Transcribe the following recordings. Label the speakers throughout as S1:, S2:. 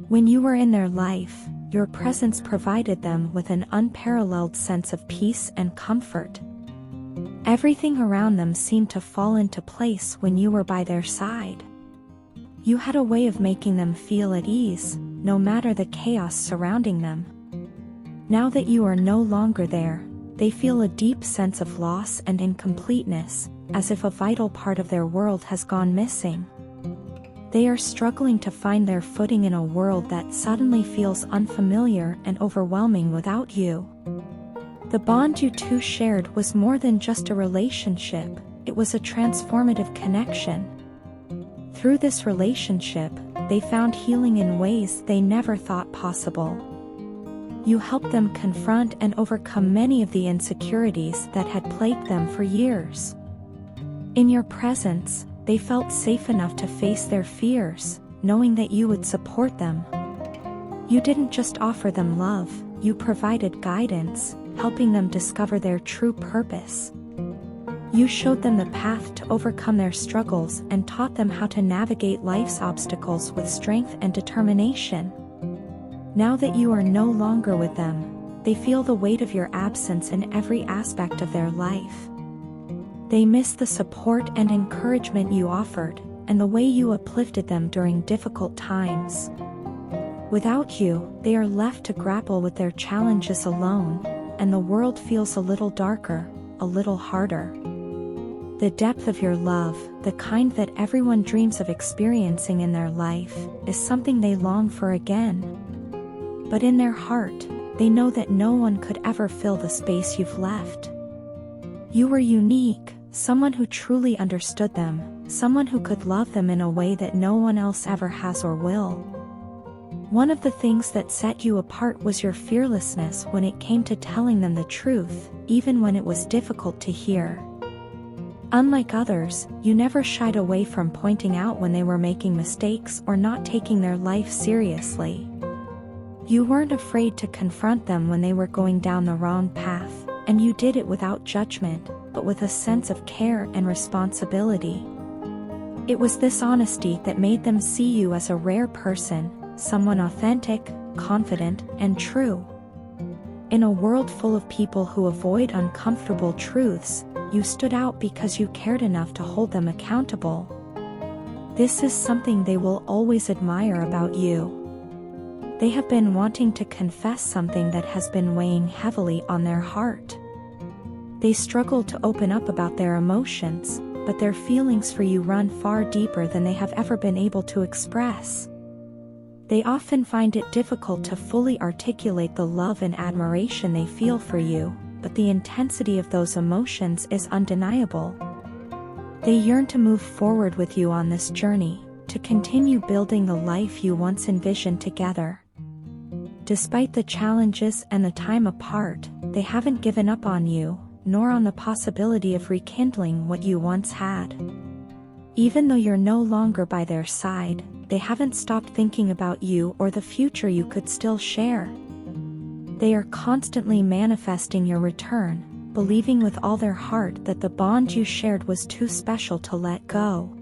S1: When you were in their life, your presence provided them with an unparalleled sense of peace and comfort. Everything around them seemed to fall into place when you were by their side. You had a way of making them feel at ease, no matter the chaos surrounding them. Now that you are no longer there, they feel a deep sense of loss and incompleteness, as if a vital part of their world has gone missing. They are struggling to find their footing in a world that suddenly feels unfamiliar and overwhelming without you. The bond you two shared was more than just a relationship, it was a transformative connection. Through this relationship, they found healing in ways they never thought possible. You helped them confront and overcome many of the insecurities that had plagued them for years. In your presence, they felt safe enough to face their fears, knowing that you would support them. You didn't just offer them love, you provided guidance, helping them discover their true purpose. You showed them the path to overcome their struggles and taught them how to navigate life's obstacles with strength and determination. Now that you are no longer with them, they feel the weight of your absence in every aspect of their life. They miss the support and encouragement you offered, and the way you uplifted them during difficult times. Without you, they are left to grapple with their challenges alone, and the world feels a little darker, a little harder. The depth of your love, the kind that everyone dreams of experiencing in their life, is something they long for again. But in their heart, they know that no one could ever fill the space you've left. You were unique, someone who truly understood them, someone who could love them in a way that no one else ever has or will. One of the things that set you apart was your fearlessness when it came to telling them the truth, even when it was difficult to hear. Unlike others, you never shied away from pointing out when they were making mistakes or not taking their life seriously. You weren't afraid to confront them when they were going down the wrong path, and you did it without judgment, but with a sense of care and responsibility. It was this honesty that made them see you as a rare person, someone authentic, confident, and true. In a world full of people who avoid uncomfortable truths, you stood out because you cared enough to hold them accountable. This is something they will always admire about you. They have been wanting to confess something that has been weighing heavily on their heart. They struggle to open up about their emotions, but their feelings for you run far deeper than they have ever been able to express. They often find it difficult to fully articulate the love and admiration they feel for you, but the intensity of those emotions is undeniable. They yearn to move forward with you on this journey, to continue building the life you once envisioned together. Despite the challenges and the time apart, they haven't given up on you, nor on the possibility of rekindling what you once had. Even though you're no longer by their side, they haven't stopped thinking about you or the future you could still share. They are constantly manifesting your return, believing with all their heart that the bond you shared was too special to let go.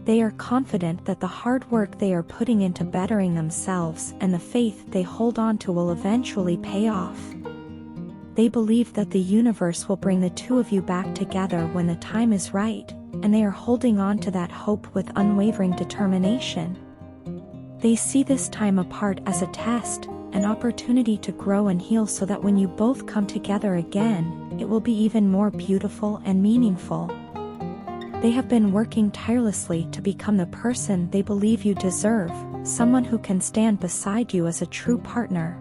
S1: They are confident that the hard work they are putting into bettering themselves and the faith they hold on to will eventually pay off. They believe that the universe will bring the two of you back together when the time is right, and they are holding on to that hope with unwavering determination. They see this time apart as a test, an opportunity to grow and heal so that when you both come together again, it will be even more beautiful and meaningful. They have been working tirelessly to become the person they believe you deserve, someone who can stand beside you as a true partner.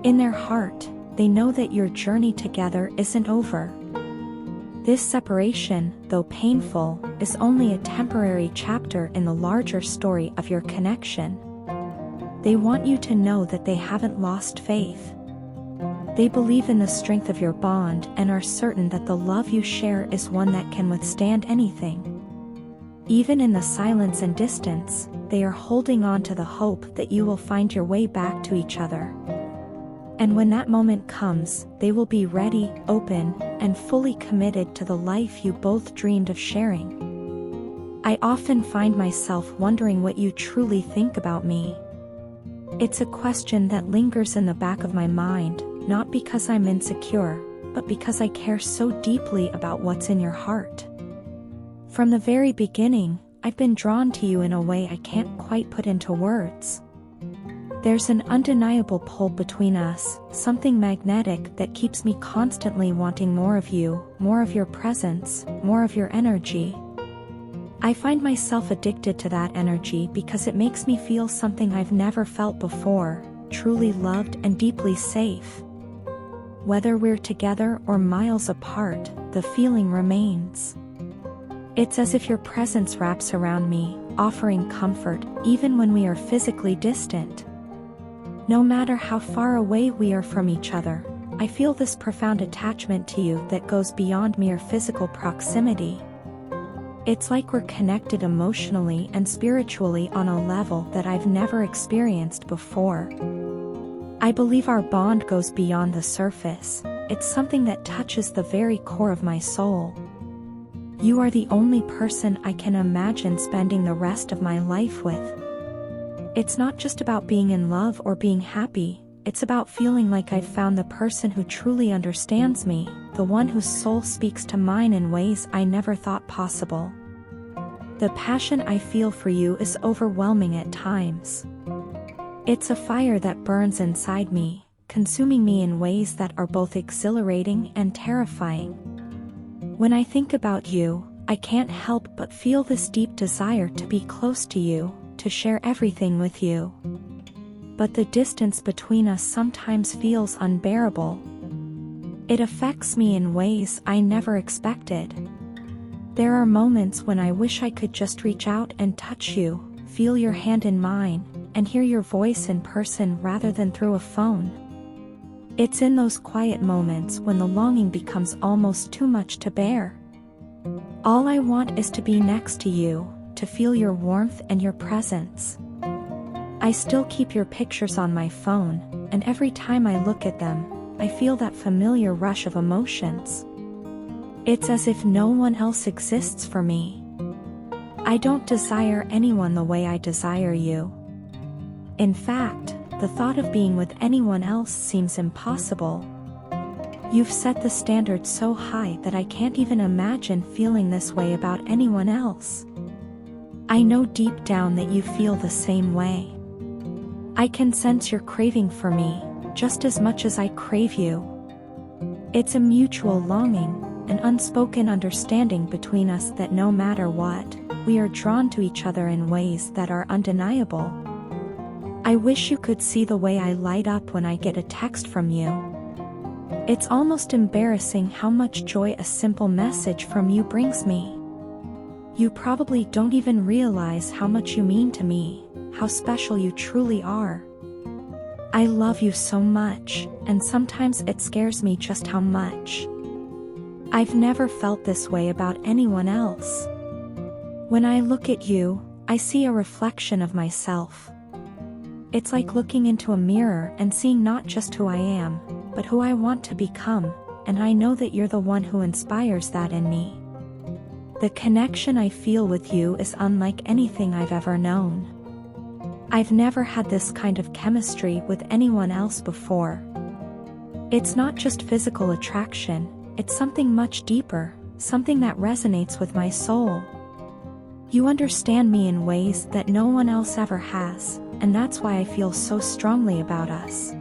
S1: In their heart, they know that your journey together isn't over. This separation, though painful, is only a temporary chapter in the larger story of your connection. They want you to know that they haven't lost faith. They believe in the strength of your bond and are certain that the love you share is one that can withstand anything. Even in the silence and distance, they are holding on to the hope that you will find your way back to each other. And when that moment comes, they will be ready, open, and fully committed to the life you both dreamed of sharing. I often find myself wondering what you truly think about me. It's a question that lingers in the back of my mind, not because I'm insecure, but because I care so deeply about what's in your heart. From the very beginning, I've been drawn to you in a way I can't quite put into words. There's an undeniable pull between us, something magnetic that keeps me constantly wanting more of you, more of your presence, more of your energy. I find myself addicted to that energy because it makes me feel something I've never felt before, truly loved and deeply safe. Whether we're together or miles apart, the feeling remains. It's as if your presence wraps around me, offering comfort, even when we are physically distant. No matter how far away we are from each other, I feel this profound attachment to you that goes beyond mere physical proximity. It's like we're connected emotionally and spiritually on a level that I've never experienced before. I believe our bond goes beyond the surface. It's something that touches the very core of my soul. You are the only person I can imagine spending the rest of my life with. It's not just about being in love or being happy, it's about feeling like I've found the person who truly understands me, the one whose soul speaks to mine in ways I never thought possible. The passion I feel for you is overwhelming at times. It's a fire that burns inside me, consuming me in ways that are both exhilarating and terrifying. When I think about you, I can't help but feel this deep desire to be close to you, to share everything with you. But the distance between us sometimes feels unbearable. It affects me in ways I never expected. There are moments when I wish I could just reach out and touch you, feel your hand in mine, and hear your voice in person rather than through a phone. It's in those quiet moments when the longing becomes almost too much to bear. All I want is to be next to you, to feel your warmth and your presence. I still keep your pictures on my phone, and every time I look at them, I feel that familiar rush of emotions. It's as if no one else exists for me. I don't desire anyone the way I desire you. In fact, the thought of being with anyone else seems impossible. You've set the standard so high that I can't even imagine feeling this way about anyone else. I know deep down that you feel the same way. I can sense your craving for me, just as much as I crave you. It's a mutual longing, an unspoken understanding between us that no matter what, we are drawn to each other in ways that are undeniable. I wish you could see the way I light up when I get a text from you. It's almost embarrassing how much joy a simple message from you brings me. You probably don't even realize how much you mean to me, how special you truly are. I love you so much, and sometimes it scares me just how much. I've never felt this way about anyone else. When I look at you, I see a reflection of myself. It's like looking into a mirror and seeing not just who I am, but who I want to become, and I know that you're the one who inspires that in me. The connection I feel with you is unlike anything I've ever known. I've never had this kind of chemistry with anyone else before. It's not just physical attraction, it's something much deeper, something that resonates with my soul. You understand me in ways that no one else ever has, and that's why I feel so strongly about us.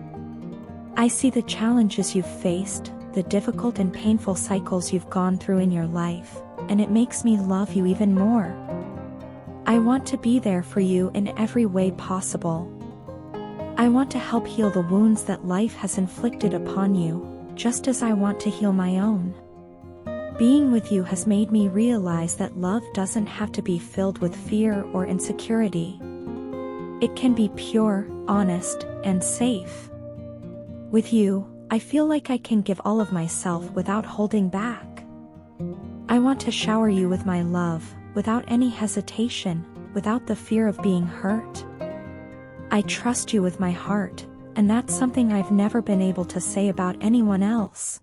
S1: I see the challenges you've faced, the difficult and painful cycles you've gone through in your life, and it makes me love you even more. I want to be there for you in every way possible. I want to help heal the wounds that life has inflicted upon you, just as I want to heal my own. Being with you has made me realize that love doesn't have to be filled with fear or insecurity. It can be pure, honest, and safe. With you, I feel like I can give all of myself without holding back. I want to shower you with my love, without any hesitation, without the fear of being hurt. I trust you with my heart, and that's something I've never been able to say about anyone else.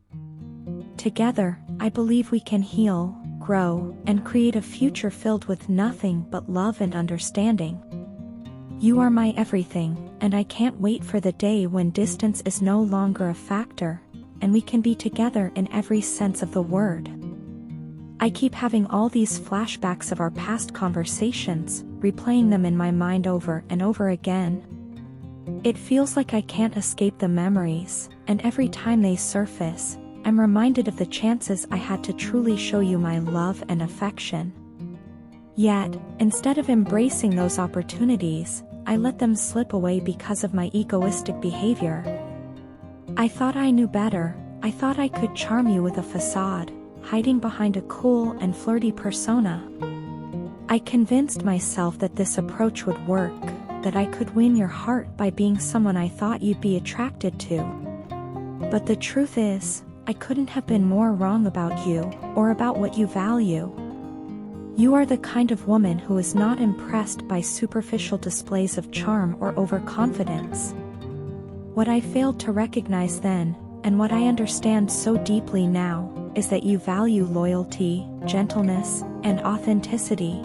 S1: Together, I believe we can heal, grow, and create a future filled with nothing but love and understanding. You are my everything, and I can't wait for the day when distance is no longer a factor, and we can be together in every sense of the word. I keep having all these flashbacks of our past conversations, replaying them in my mind over and over again. It feels like I can't escape the memories, and every time they surface, I'm reminded of the chances I had to truly show you my love and affection. Yet, instead of embracing those opportunities, I let them slip away because of my egoistic behavior. I thought I knew better. I thought I could charm you with a facade, hiding behind a cool and flirty persona. I convinced myself that this approach would work, that I could win your heart by being someone I thought you'd be attracted to. But the truth is, I couldn't have been more wrong about you, or about what you value. You are the kind of woman who is not impressed by superficial displays of charm or overconfidence. What I failed to recognize then, and what I understand so deeply now, is that you value loyalty, gentleness, and authenticity.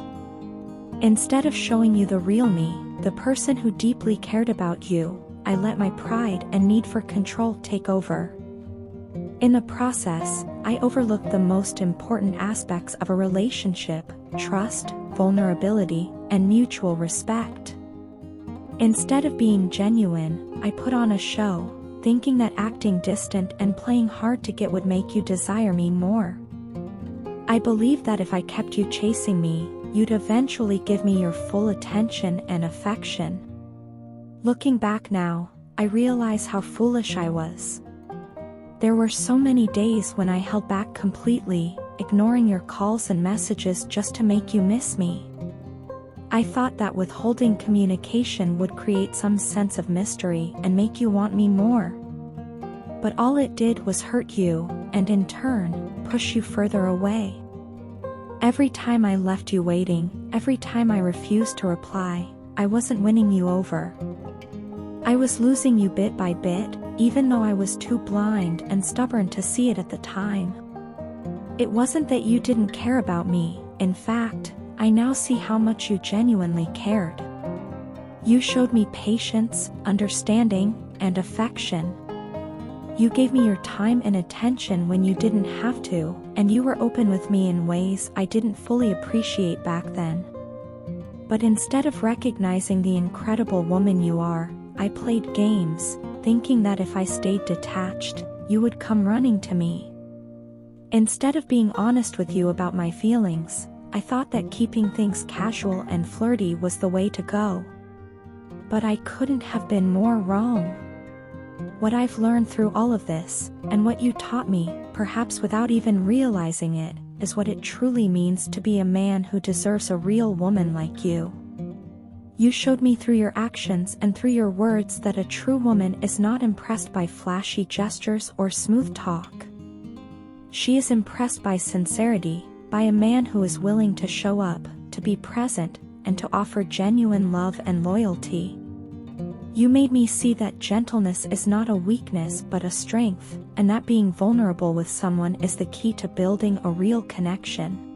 S1: Instead of showing you the real me, the person who deeply cared about you, I let my pride and need for control take over. In the process, I overlooked the most important aspects of a relationship: trust, vulnerability, and mutual respect. Instead of being genuine, I put on a show, thinking that acting distant and playing hard to get would make you desire me more. I believed that if I kept you chasing me, you'd eventually give me your full attention and affection. Looking back now, I realize how foolish I was. There were so many days when I held back completely, ignoring your calls and messages just to make you miss me. I thought that withholding communication would create some sense of mystery and make you want me more. But all it did was hurt you, and in turn, push you further away. Every time I left you waiting, every time I refused to reply, I wasn't winning you over. I was losing you bit by bit, even though I was too blind and stubborn to see it at the time. It wasn't that you didn't care about me. In fact, I now see how much you genuinely cared. You showed me patience, understanding, and affection. You gave me your time and attention when you didn't have to, and you were open with me in ways I didn't fully appreciate back then. But instead of recognizing the incredible woman you are, I played games, thinking that if I stayed detached, you would come running to me. Instead of being honest with you about my feelings, I thought that keeping things casual and flirty was the way to go. But I couldn't have been more wrong. What I've learned through all of this, and what you taught me, perhaps without even realizing it, is what it truly means to be a man who deserves a real woman like you. You showed me through your actions and through your words that a true woman is not impressed by flashy gestures or smooth talk. She is impressed by sincerity, by a man who is willing to show up, to be present, and to offer genuine love and loyalty. You made me see that gentleness is not a weakness but a strength, and that being vulnerable with someone is the key to building a real connection.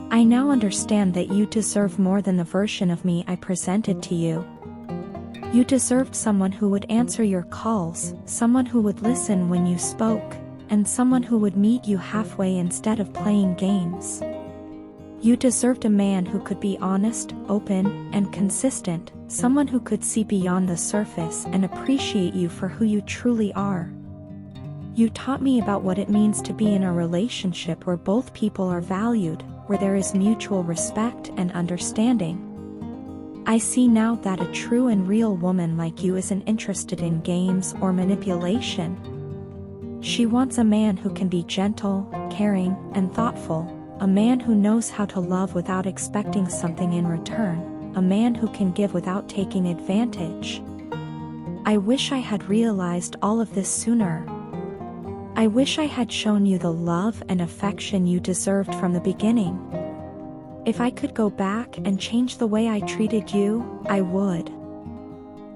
S1: I now understand that you deserve more than the version of me I presented to you. You deserved someone who would answer your calls, someone who would listen when you spoke, and someone who would meet you halfway instead of playing games. You deserved a man who could be honest, open, and consistent, someone who could see beyond the surface and appreciate you for who you truly are. You taught me about what it means to be in a relationship where both people are valued, where there is mutual respect and understanding. I see now that a true and real woman like you isn't interested in games or manipulation. She wants a man who can be gentle, caring, and thoughtful, a man who knows how to love without expecting something in return, a man who can give without taking advantage. I wish I had realized all of this sooner. I wish I had shown you the love and affection you deserved from the beginning. If I could go back and change the way I treated you, I would.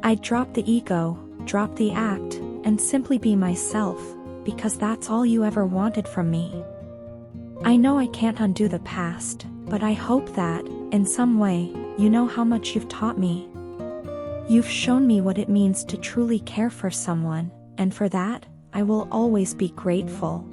S1: I'd drop the ego, drop the act, and simply be myself, because that's all you ever wanted from me. I know I can't undo the past, but I hope that, in some way, you know how much you've taught me. You've shown me what it means to truly care for someone, and for that, I will always be grateful.